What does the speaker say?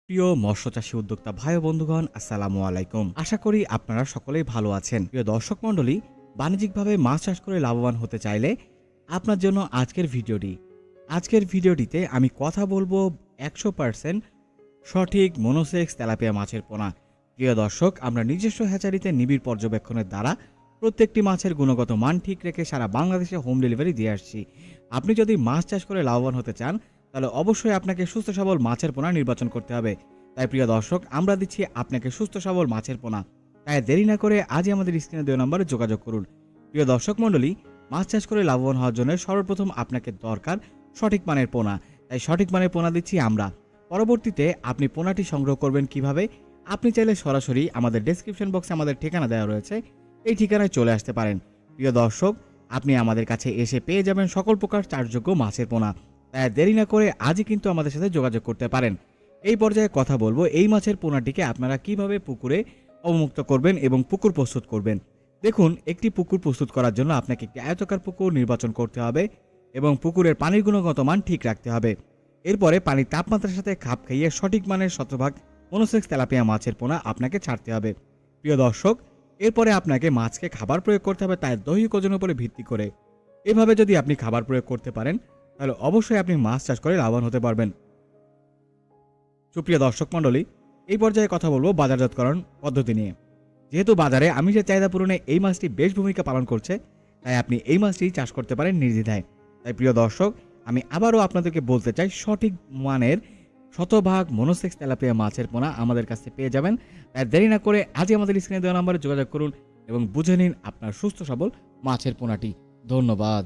প্রিয় মৎস্যচাষী উদ্যোক্তা ভাই ও বন্ধুগণ, আসসালামু আলাইকুম। আশা করি আপনারা সকলেই ভালো আছেন। প্রিয় দর্শক মণ্ডলী, বাণিজ্যিকভাবে মাছ চাষ করে লাভবান হতে চাইলে আপনার জন্য আজকের ভিডিওটিতে আমি কথা বলবো 100% সঠিক মনোসেক্স তেলাপিয়া মাছের পোনা। প্রিয় দর্শক, আমরা নিজস্ব হ্যাচারিতে নিবিড় পর্যবেক্ষণের দ্বারা প্রত্যেকটি মাছের গুণগত মান ঠিক রেখে সারা বাংলাদেশে হোম ডেলিভারি দিয়ে আসছি। আপনি যদি মাছ চাষ করে লাভবান হতে চান, তাহলে অবশ্যই আপনাকে সুস্থ সবল মাছের পোনা নির্বাচন করতে হবে। তাই প্রিয় দর্শক, আমরা দিচ্ছি আপনাকে সুস্থ সবল মাছের পোনা। তাই দেরি না করে আজই আমাদের স্ক্রিনে দেওয়া নম্বরে যোগাযোগ করুন। প্রিয় দর্শক মণ্ডলী, মাছ চাষ করে লাভবান হওয়ার জন্য সর্বপ্রথম আপনাকে দরকার সঠিক মানের পোনা। তাই সঠিক মানের পোনা দিচ্ছি আমরা। পরবর্তীতে আপনি পোনাটি সংগ্রহ করবেন কিভাবে? আপনি চাইলে সরাসরি আমাদের ডেসক্রিপশন বক্সে আমাদের ঠিকানা দেওয়া রয়েছে, এই ঠিকানায় চলে আসতে পারেন। প্রিয় দর্শক, আপনি আমাদের কাছে এসে পেয়ে যাবেন সকল প্রকার চাষযোগ্য মাছের পোনা। তাই দেরি না করে আজই কিন্তু আমাদের সাথে যোগাযোগ করতে পারেন। এই পর্যায়ে কথা বলবো এই মাছের পোনাটিকে আপনারা কিভাবে পুকুরে অবমুক্ত করবেন এবং পুকুর প্রস্তুত করবেন। দেখুন, একটি পুকুর প্রস্তুত করার জন্য আপনাকে একটি আয়তাকার পুকুর নির্বাচন করতে হবে এবং পুকুরের পানির গুণগত মান ঠিক রাখতে হবে। এরপরে পানির তাপমাত্রার সাথে খাপ খাইয়ে সঠিক মানের শতভাগ মনোসেক্স তেলাপিয়া মাছের পোনা আপনাকে ছাড়তে হবে। প্রিয় দর্শক, এরপরে আপনাকে মাছকে খাবার প্রয়োগ করতে হবে তার দৈহিক ওজনের উপরে ভিত্তি করে। এভাবে যদি আপনি খাবার প্রয়োগ করতে পারেন, তাহলে অবশ্যই আপনি মাছ চাষ করে লাভবান হতে পারবেন। সুপ্রিয় দর্শক মণ্ডলী, এই পর্যায়ে কথা বলবো বাজারজাতকরণ পদ্ধতি নিয়ে। যেহেতু বাজারে আমিষের চাহিদা পূরণে এই মাছটি বেশ ভূমিকা পালন করছে, তাই আপনি এই মাছটি চাষ করতে পারেন নির্দ্বিধায়। তাই প্রিয় দর্শক, আমি আবারও আপনাদেরকে বলতে চাই, সঠিক মানের শতভাগ মনোসেক্স তেলাপিয়া মাছের পোনা আমাদের কাছে পেয়ে যাবেন। তাই দেরি না করে আজই আমাদের স্ক্রিনে দেওয়া নম্বরে যোগাযোগ করুন এবং বুঝে নিন আপনার সুস্থ সবল মাছের পোনাটি। ধন্যবাদ।